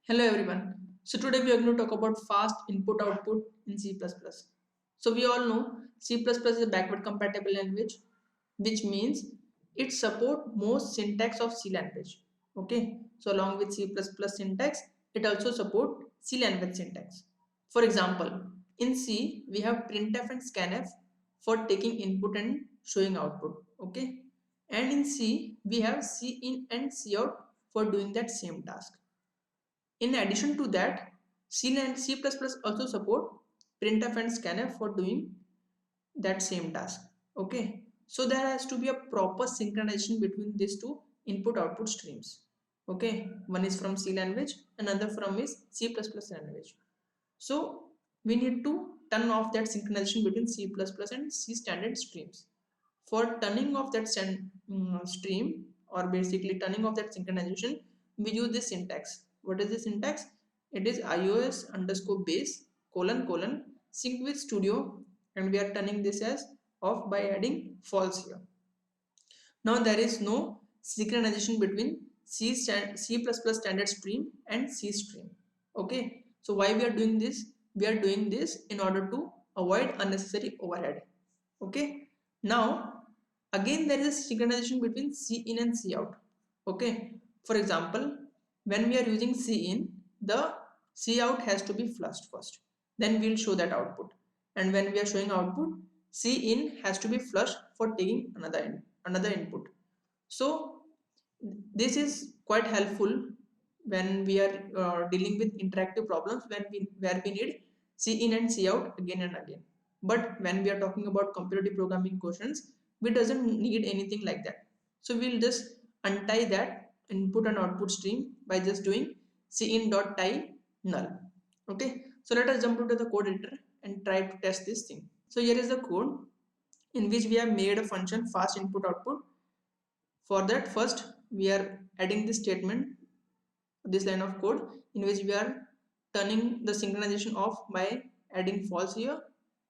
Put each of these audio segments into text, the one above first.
Hello everyone. So today we are going to talk about fast input output in C++. So we all know C++ is a backward compatible language, which means it supports most syntax of C language. Okay. So along with C++ syntax, it also supports C language syntax. For example, in C we have printf and scanf for taking input and showing output. Okay. And in C we have cin and cout for doing that same task. In addition to that, C and C++ also support printf and scanf for doing that same task. Okay, so there has to be a proper synchronization between these two input output streams. Okay, one is from C language, another from is C++ language. So we need to turn off that synchronization between C++ and C standard streams. For turning off that stream, or basically turning off that synchronization, we use this syntax. What is the syntax? It is iOS underscore base colon colon sync with studio, and we are turning this as off by adding false here. Now there is no synchronization between C++ standard stream and C stream. Okay, so why we are doing this? We are doing this in order to avoid unnecessary overhead. Okay, now again there is a synchronization between cin and cout. Okay, for example, when we are using cin, the cout has to be flushed first, then we'll show that output, and when we are showing output, cin has to be flushed for taking another input. So this is quite helpful when we are dealing with interactive problems where we need cin and cout again and again. But when we are talking about competitive programming questions, we doesn't need anything like that. So we'll just untie that input and output stream by just doing cin.tie null. Okay, so let us jump into the code editor and try to test this thing. So here is the code in which we have made a function fast input output. For that, first we are adding this statement, this line of code, in which we are turning the synchronization off by adding false here,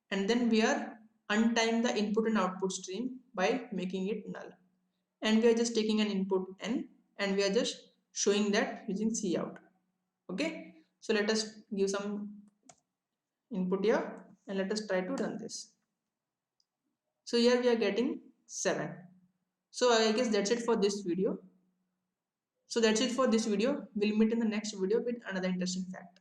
and then we are untying the input and output stream by making it null, and we are just taking an input n and we are just showing that using cout. Okay, so let us give some input here and let us try to run this. So here we are getting 7. So I guess that's it for this video. So that's it for this video. We'll meet in the next video with another interesting fact.